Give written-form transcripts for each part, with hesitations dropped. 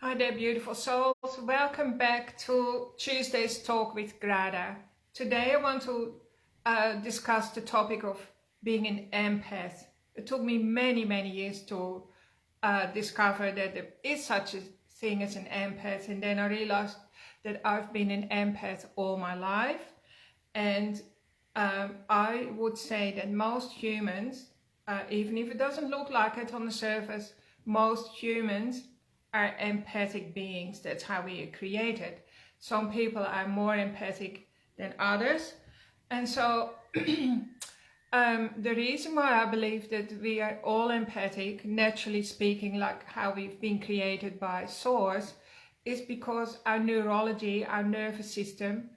Hi there, beautiful souls. Welcome back to Tuesday's Talk with Grada. Today I want to discuss the topic of being an empath. It took me many years to discover that there is such a thing as an empath, and then I realized that I've been an empath all my life. And I would say that most humans, even if it doesn't look like it on the surface, most humans are empathic beings. That's how we are created. Some people are more empathic than others. And so the reason why I believe that we are all empathic, naturally speaking, like how we've been created by Source, is because our neurology, our nervous system,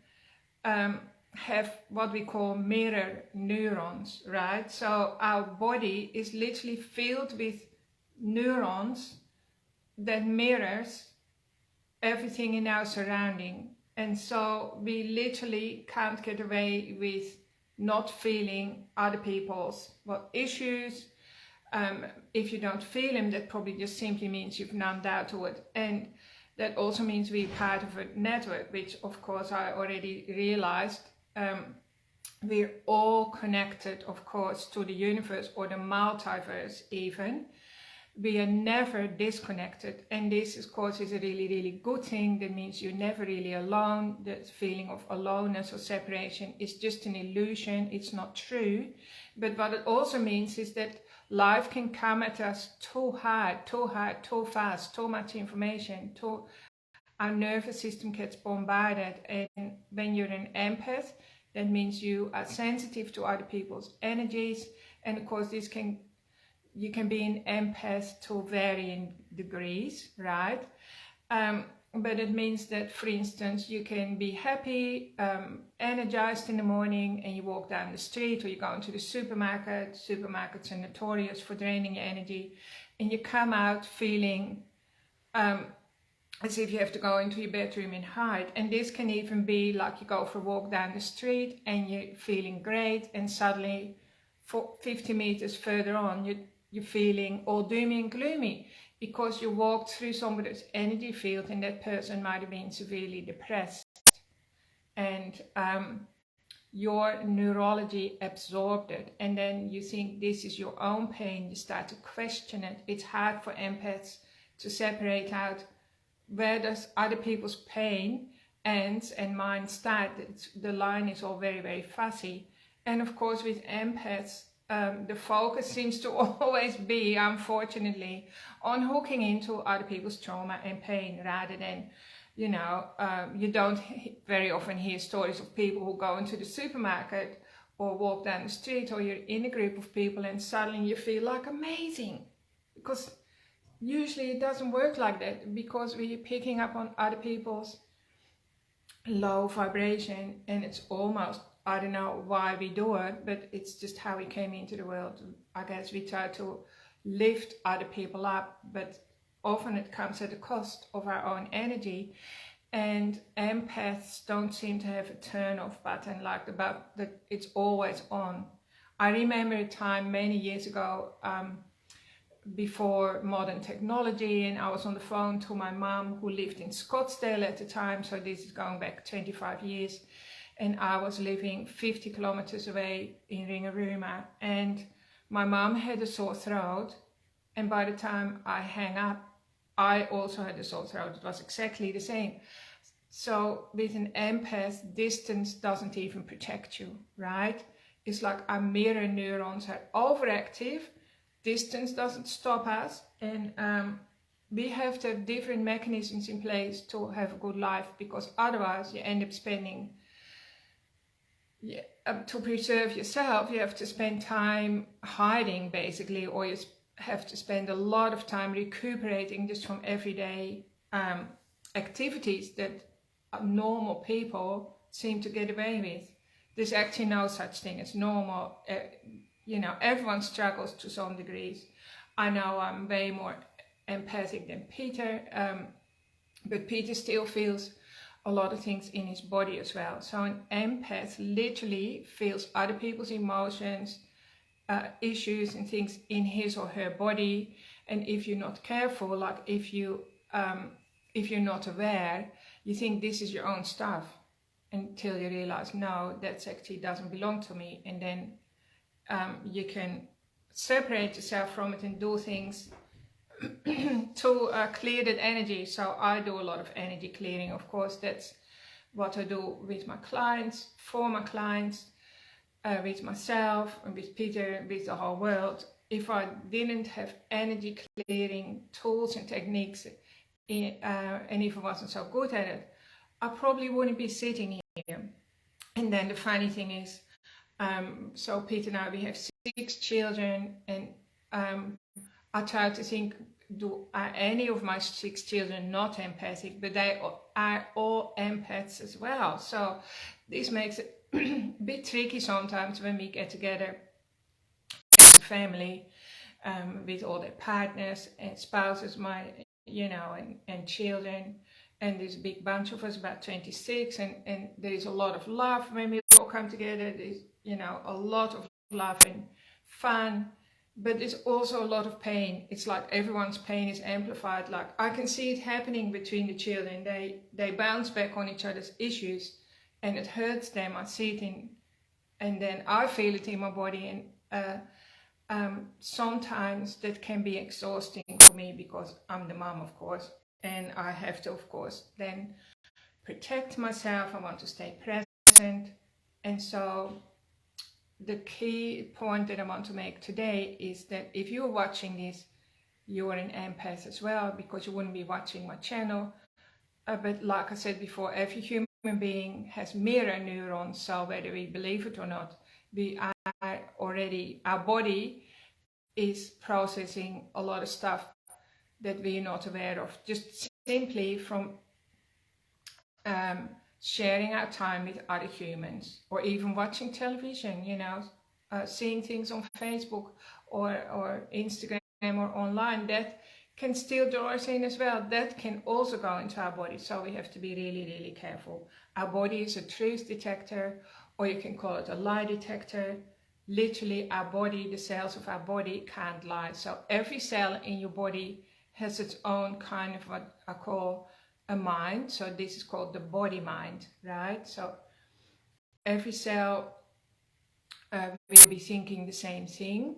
have what we call mirror neurons, right? So our body is literally filled with neurons that mirrors everything in our surrounding. And so we literally can't get away with not feeling other people's issues. If you don't feel them, that probably just simply means you've numbed out to it. And that also means we're part of a network, which of course I already realized. We're all connected, of course, to the universe or the multiverse even. We are never disconnected, and this of course is a really good thing. That means you're never really alone. The feeling of aloneness or separation is just an illusion. It's not true. But what it also means is that life can come at us too hard, too fast, too much information, our nervous system gets bombarded. And when you're an empath, that means you are sensitive to other people's energies, and of course you can be an empath to varying degrees, right? But it means that, for instance, you can be happy, energized in the morning, and you walk down the street, or you go into the supermarket. Supermarkets are notorious for draining your energy, and you come out feeling as if you have to go into your bedroom and hide. And this can even be like you go for a walk down the street and you're feeling great, and suddenly 50 meters further on you're feeling all doomy and gloomy because you walked through somebody's energy field and that person might have been severely depressed. And your neurology absorbed it, and then you think this is your own pain. You start to question it. It's hard for empaths to separate out where does other people's pain ends and mine start. The line is all very fuzzy. And of course with empaths, the focus seems to always be, unfortunately, on hooking into other people's trauma and pain, rather than, you don't very often hear stories of people who go into the supermarket or walk down the street, or you're in a group of people and suddenly you feel like amazing. Because usually it doesn't work like that, because we're picking up on other people's low vibration, and it's almost, I don't know why we do it, but it's just how we came into the world. I guess we try to lift other people up, but often it comes at the cost of our own energy. And empaths don't seem to have a turn off button, like it's always on. I remember a time many years ago, before modern technology, and I was on the phone to my mom, who lived in Scottsdale at the time, so this is going back 25 years, and I was living 50 kilometers away in Ringarooma, and my mom had a sore throat, and by the time I hang up, I also had a sore throat. It was exactly the same. So with an empath, distance doesn't even protect you, right? It's like our mirror neurons are overactive. Distance doesn't stop us, and we have to have different mechanisms in place to have a good life, because otherwise you end up spending, to preserve yourself, you have to spend time hiding basically, or you have to spend a lot of time recuperating just from everyday activities that normal people seem to get away with. There's actually no such thing as normal. Everyone struggles to some degrees. I know I'm way more empathic than Peter, but Peter still feels a lot of things in his body as well. So an empath literally feels other people's emotions, issues and things in his or her body. And if you're not careful, like if you if you're not aware, you think this is your own stuff until you realize, no, that actually doesn't belong to me. And then you can separate yourself from it and do things to clear that energy. So I do a lot of energy clearing. Of course, that's what I do with my clients, for my clients, with myself and with Peter, with the whole world. If I didn't have energy clearing tools and techniques, and if I wasn't so good at it, I probably wouldn't be sitting here. And then the funny thing is, so Peter and I, we have 6 children, and I try to think, are any of my 6 children not empathic? But they are all empaths as well. So this makes it a bit tricky sometimes when we get together as a family, with all their partners and spouses, and children. And there's a big bunch of us, about 26, and there is a lot of love when we all come together. There's, a lot of love and fun, but there's also a lot of pain. It's like everyone's pain is amplified. Like I can see it happening between the children. They bounce back on each other's issues, and it hurts them. I see it and then I feel it in my body, and sometimes that can be exhausting for me because I'm the mom, of course. And I have to, of course, then protect myself. I want to stay present. And so the key point that I want to make today is that if you're watching this, you're an empath as well, because you wouldn't be watching my channel. But like I said before, every human being has mirror neurons. So whether we believe it or not, our body is processing a lot of stuff that we're not aware of, just simply from sharing our time with other humans, or even watching television, seeing things on Facebook or Instagram or online, that can still draw us in as well. That can also go into our body. So we have to be really, really careful. Our body is a truth detector, or you can call it a lie detector. Literally, our body, the cells of our body can't lie. So every cell in your body has its own kind of what I call a mind. So this is called the body mind, right? So every cell will be thinking the same thing,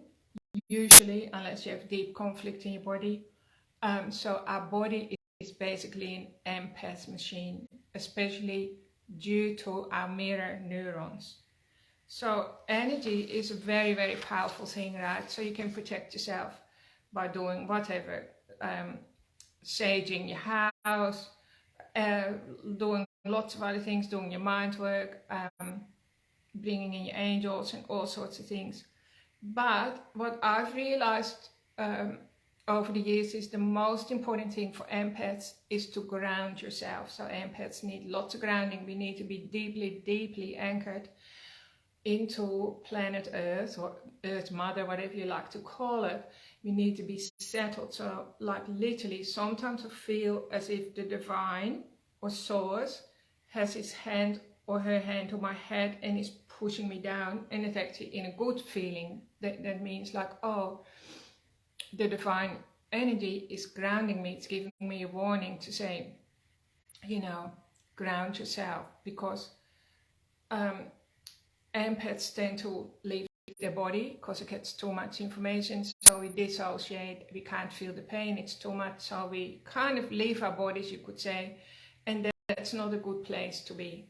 usually, unless you have deep conflict in your body. So our body is basically an empath machine, especially due to our mirror neurons. So energy is a very, very powerful thing, right? So you can protect yourself by doing whatever. Saging your house, doing lots of other things, doing your mind work, bringing in your angels and all sorts of things. But what I've realized over the years is the most important thing for empaths is to ground yourself. So empaths need lots of grounding. We need to be deeply, deeply anchored into planet Earth, or Earth Mother, whatever you like to call it. We need to be settled. So like literally, sometimes I feel as if the divine or source has his hand or her hand on my head and is pushing me down, and it's actually in a good feeling. That means like, oh, the divine energy is grounding me. It's giving me a warning to say, ground yourself, because empaths tend to leave their body because it gets too much information. So we dissociate, we can't feel the pain, it's too much. So we kind of leave our bodies, you could say, and that's not a good place to be.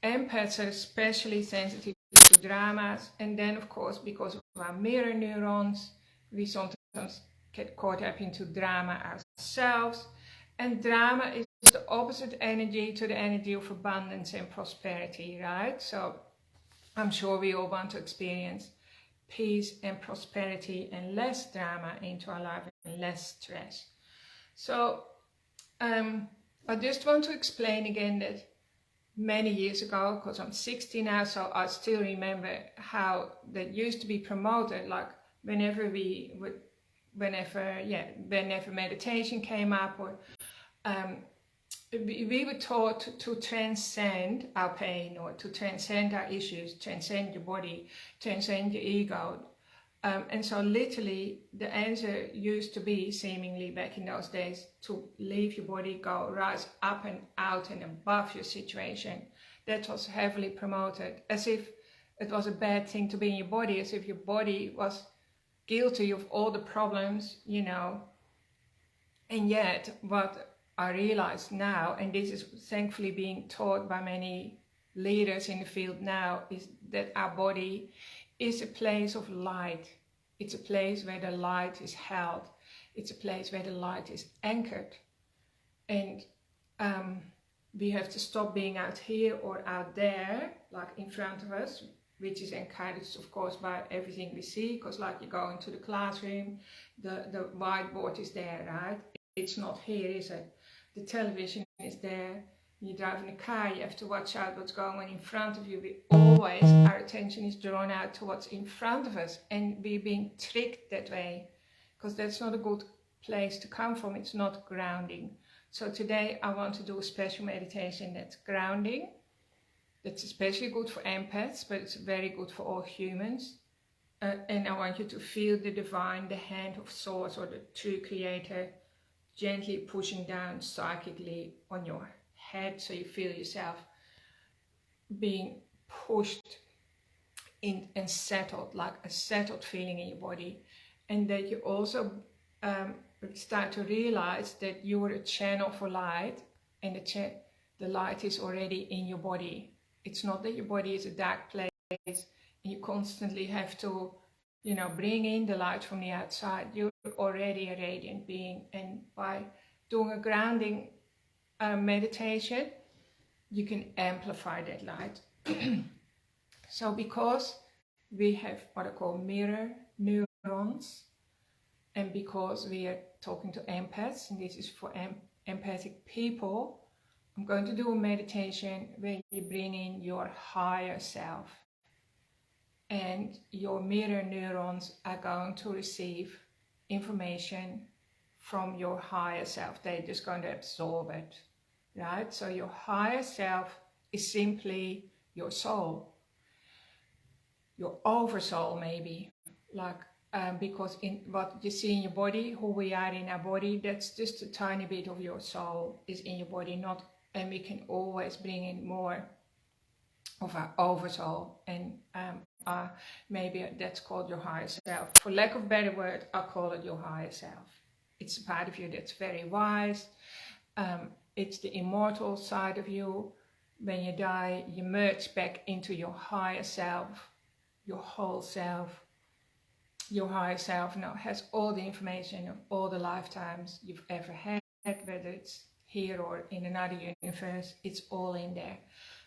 Empaths are especially sensitive to dramas, and then of course, because of our mirror neurons, we sometimes get caught up into drama ourselves. And drama is the opposite energy to the energy of abundance and prosperity, right? So I'm sure we all want to experience peace and prosperity and less drama into our life and less stress. So I just want to explain again that many years ago, because I'm 60 now, so I still remember how that used to be promoted. Like whenever meditation came up, or we were taught to transcend our pain, or to transcend our issues, transcend your body, transcend your ego. And so literally the answer used to be, seemingly back in those days, to leave your body, go rise up and out and above your situation. That was heavily promoted, as if it was a bad thing to be in your body, as if your body was guilty of all the problems, you know. And yet what I realize now, and this is thankfully being taught by many leaders in the field now, is that our body is a place of light. It's a place where the light is held. It's a place where the light is anchored. And we have to stop being out here or out there, like in front of us, which is encouraged, of course, by everything we see, because like you go into the classroom, the whiteboard is there, right? It's not here, is it? The television is there. You drive in a car, you have to watch out what's going on in front of you. Our attention is drawn out to what's in front of us, and we're being tricked that way, because that's not a good place to come from. It's not grounding. So today I want to do a special meditation that's grounding. That's especially good for empaths, but it's very good for all humans. And I want you to feel the divine, the hand of source, or the true creator, gently pushing down psychically on your head, so you feel yourself being pushed in and settled, like a settled feeling in your body. And that you also start to realize that you are a channel for light, and the light is already in your body. It's not that your body is a dark place and you constantly have to, you know, bring in the light from the outside. You're already a radiant being, and by doing a grounding meditation, you can amplify that light. So because we have what I call mirror neurons, and because we are talking to empaths, and this is for empathic people, I'm going to do a meditation where you bring in your higher self, and your mirror neurons are going to receive information from your higher self. They're just going to absorb it, right? So your higher self is simply your soul, your oversoul maybe, like because in what you see in your body, who we are in our body, that's just a tiny bit of your soul is in your body, not, and we can always bring in more of our oversoul, and maybe that's called your higher self. For lack of a better word, I'll call it your higher self. It's a part of you that's very wise. It's the immortal side of you. When you die, you merge back into your higher self, your whole self. Your higher self now has all the information of all the lifetimes you've ever had, whether it's here or in another universe, it's all in there.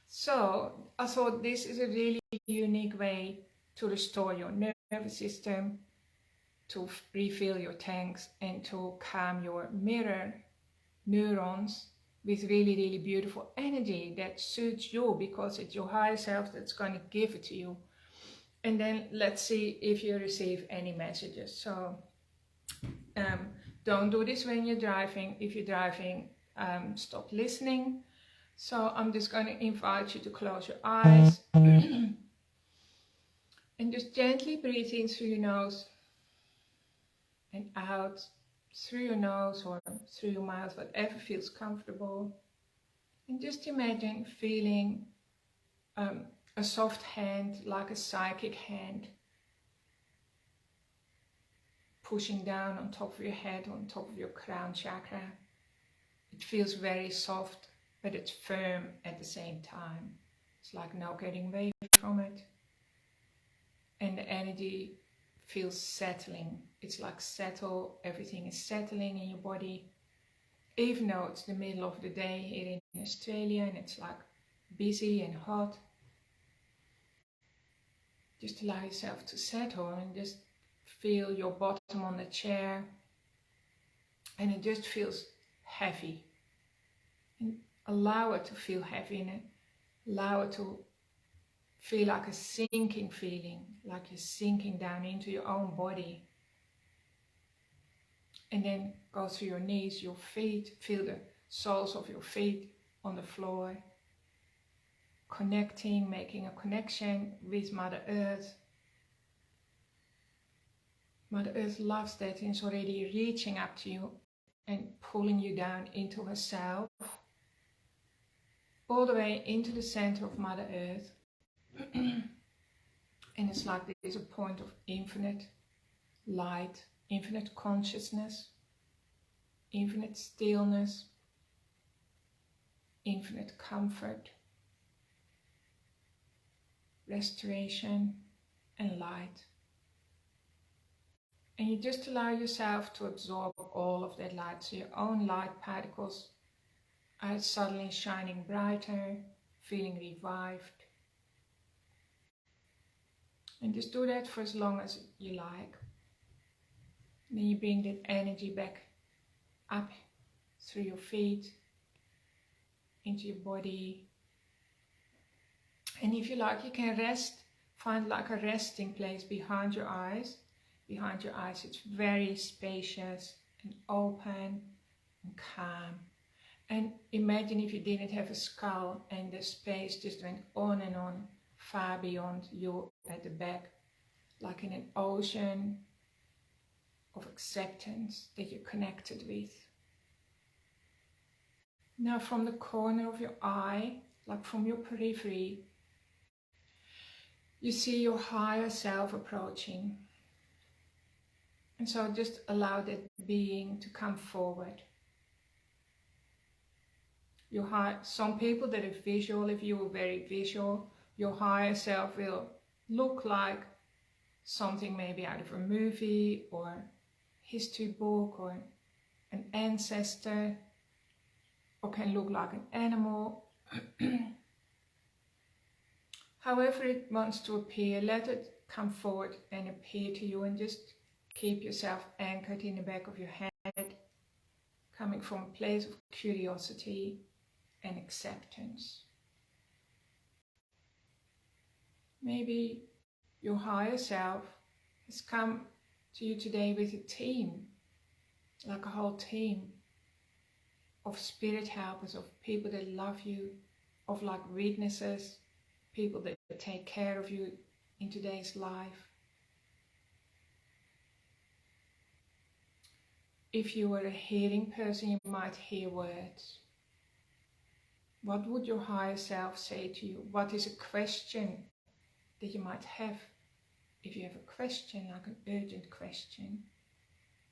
So I thought this is a really unique way to restore your nervous system, to refill your tanks, and to calm your mirror neurons with really, really beautiful energy that suits you, because it's your higher self that's going to give it to you. And then let's see if you receive any messages. So don't do this when you're driving. If you're driving, stop listening. So I'm just going to invite you to close your eyes and just gently breathe in through your nose and out through your nose or through your mouth, whatever feels comfortable. And just imagine feeling a soft hand, like a psychic hand, pushing down on top of your head, on top of your crown chakra. It feels very soft, but it's firm at the same time. It's like no getting away from it. And the energy feels settling. It's like settle, everything is settling in your body. Even though it's the middle of the day here in Australia and it's like busy and hot. Just allow yourself to settle and just feel your bottom on the chair. And it just feels heavy. And allow it to feel heavy, and allow it to feel like a sinking feeling, like you're sinking down into your own body. And then go through your knees, your feet, feel the soles of your feet on the floor. Connecting, making a connection with Mother Earth. Mother Earth loves that and is already reaching up to you and pulling you down into herself, all the way into the center of Mother Earth. And it's like there's a point of infinite light, infinite consciousness, infinite stillness, infinite comfort, restoration and light. And you just allow yourself to absorb all of that light. So your own light particles are suddenly shining brighter, feeling revived. And just do that for as long as you like. And then you bring that energy back up through your feet, into your body. And if you like, you can rest, find like a resting place behind your eyes. Behind your eyes, it's very spacious and open and calm. And imagine if you didn't have a skull and the space just went on and on, far beyond you at the back, like in an ocean of acceptance that you're connected with. Now from the corner of your eye, like from your periphery, you see your higher self approaching. And so just allow that being to come forward. Some people that are visual, if you are very visual, your higher self will look like something maybe out of a movie or history book or an ancestor, or can look like an animal. However it wants to appear, let it come forward and appear to you, and just keep yourself anchored in the back of your head, coming from a place of curiosity and acceptance. Maybe your higher self has come to you today with a team, like a whole team of spirit helpers, of people that love you, of like witnesses, people that take care of you in today's life. If you were a hearing person, you might hear words. What would your higher self say to you? What is a question that you might have? If you have a question, like an urgent question.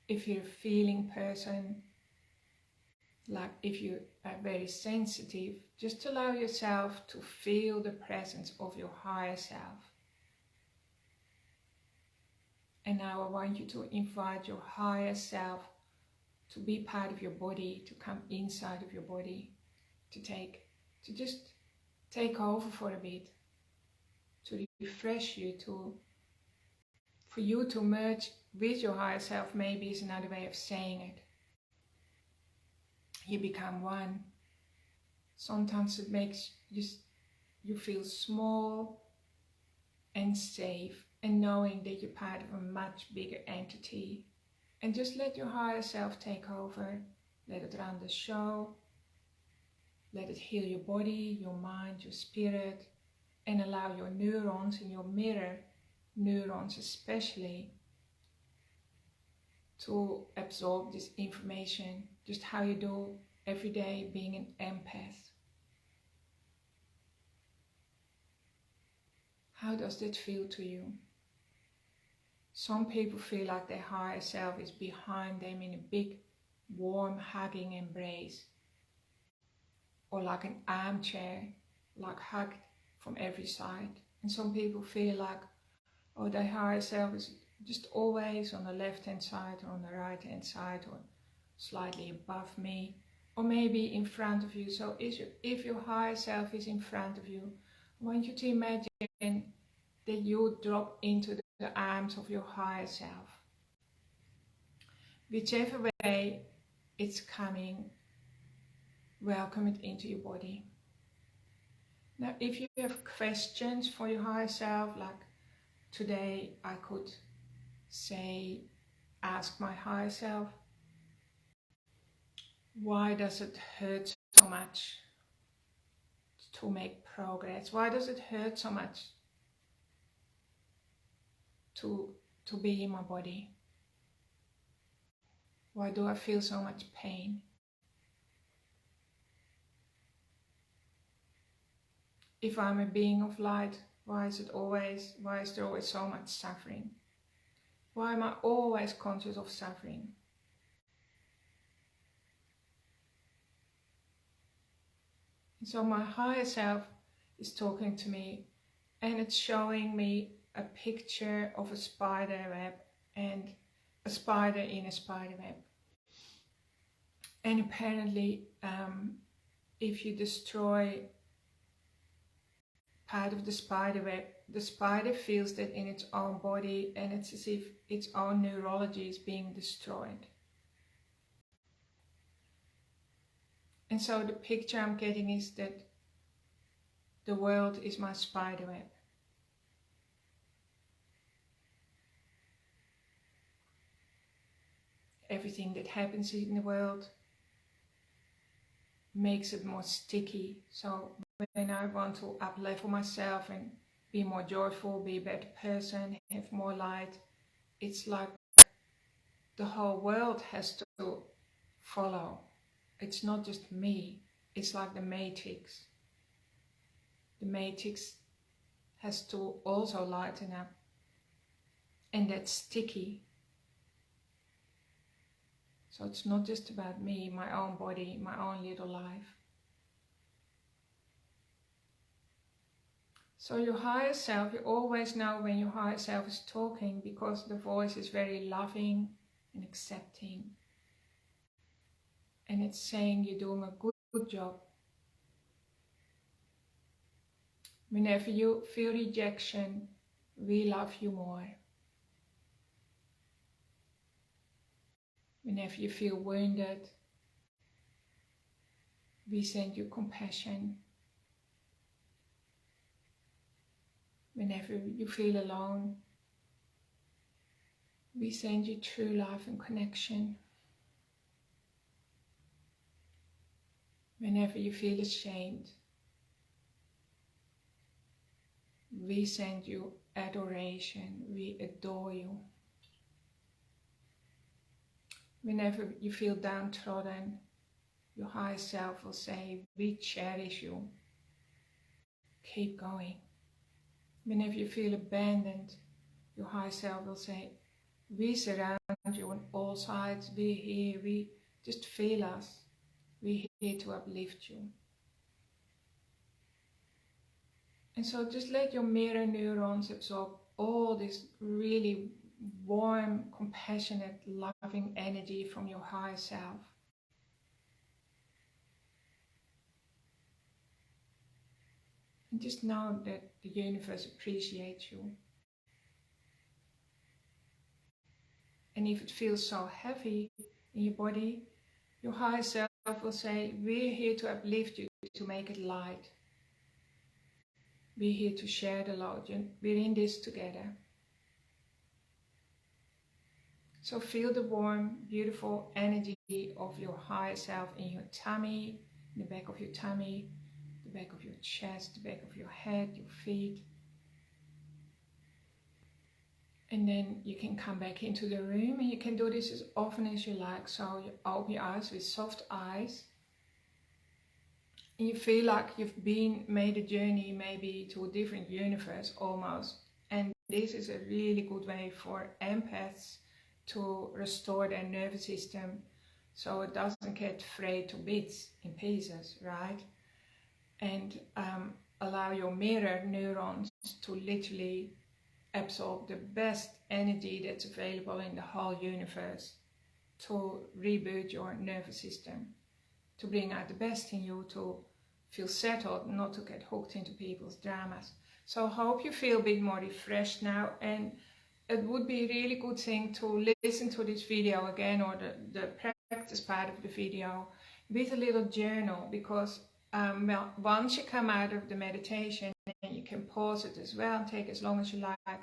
If you're a feeling person, like if you are very sensitive, just allow yourself to feel the presence of your higher self. And now I want you to invite your higher self to be part of your body, to come inside of your body, to just take over for a bit, to refresh you, for you to merge with your higher self, maybe is another way of saying it. You become one. Sometimes it makes you feel small and safe, and knowing that you're part of a much bigger entity. And just let your higher self take over. Let it run the show. Let it heal your body, your mind, your spirit, and allow your neurons and your mirror neurons especially to absorb this information, just how you do every day being an empath. How does that feel to you? Some people feel like their higher self is behind them in a big, warm, hugging embrace, or like an armchair, like hugged from every side. And some people feel like, oh, their higher self is just always on the left-hand side or on the right-hand side, or slightly above me, or maybe in front of you. So if your higher self is in front of you, I want you to imagine that you drop into the arms of your higher self. Whichever way it's coming, welcome it into your body. Now, if you have questions for your higher self, like today I could say, ask my higher self, why does it hurt so much to make progress? Why does it hurt so much to be in my body? Why do I feel so much pain? If I'm a being of light, why is there always so much suffering? Why am I always conscious of suffering? And so my higher self is talking to me, and it's showing me a picture of a spider web and a spider in a spider web. And apparently, if you destroy part of the spider web, the spider feels that in its own body, and it's as if its own neurology is being destroyed. And so the picture I'm getting is that the world is my spider web. Everything that happens in the world makes it more sticky. So when I want to up-level myself and be more joyful, be a better person, have more light, it's like the whole world has to follow. It's not just me. It's like the matrix. The matrix has to also lighten up. And that's sticky. So it's not just about me, my own body, my own little life. So your higher self, you always know when your higher self is talking, because the voice is very loving and accepting. And it's saying you're doing a good job. Whenever you feel rejection, we love you more. Whenever you feel wounded, we send you compassion. Whenever you feel alone, we send you true love and connection. Whenever you feel ashamed, we send you adoration. We adore you. Whenever you feel downtrodden, your higher self will say, we cherish you. Keep going. Whenever you feel abandoned, your higher self will say, we surround you on all sides. We're here. We just feel us. We're here to uplift you. And so just let your mirror neurons absorb all this really warm, compassionate, loving energy from your higher self. And just know that the universe appreciates you. And if it feels so heavy in your body, your higher self will say, we're here to uplift you, to make it light. We're here to share the load. We're in this together. So feel the warm, beautiful energy of your higher self in your tummy, in the back of your tummy, the back of your chest, the back of your head, your feet. And then you can come back into the room, and you can do this as often as you like. So you open your eyes with soft eyes. And you feel like you've made a journey maybe to a different universe almost. And this is a really good way for empaths to restore their nervous system so it doesn't get frayed to bits, in pieces, right? And allow your mirror neurons to literally absorb the best energy that's available in the whole universe to reboot your nervous system, to bring out the best in you, to feel settled, not to get hooked into people's dramas. So I hope you feel a bit more refreshed now, and it would be a really good thing to listen to this video again, or the practice part of the video, with a little journal, because well, once you come out of the meditation, and you can pause it as well, take as long as you like,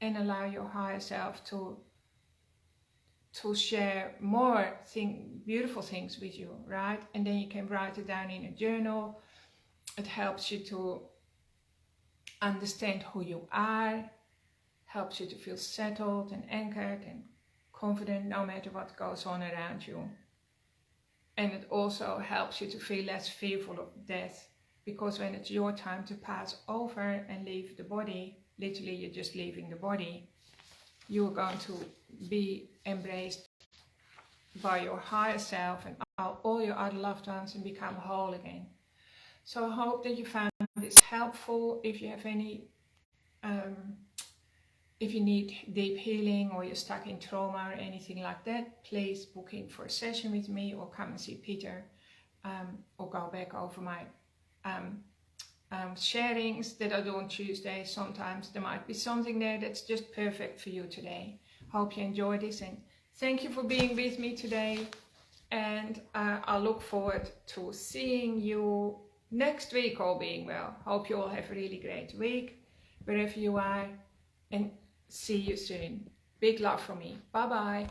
and allow your higher self to share more beautiful things with you, right? And then you can write it down in a journal. It helps you to understand who you are, helps you to feel settled and anchored and confident no matter what goes on around you. And it also helps you to feel less fearful of death, because when it's your time to pass over and leave the body, literally you're just leaving the body, you're going to be embraced by your higher self and all your other loved ones and become whole again. So I hope that you found this helpful. If you have any, if you need deep healing or you're stuck in trauma or anything like that, please book in for a session with me or come and see Peter, or go back over my sharings that I do on Tuesday. Sometimes there might be something there that's just perfect for you today. Hope you enjoyed this, and thank you for being with me today. And I look forward to seeing you next week, all being well. Hope you all have a really great week wherever you are, and see you soon. Big love from me. Bye bye.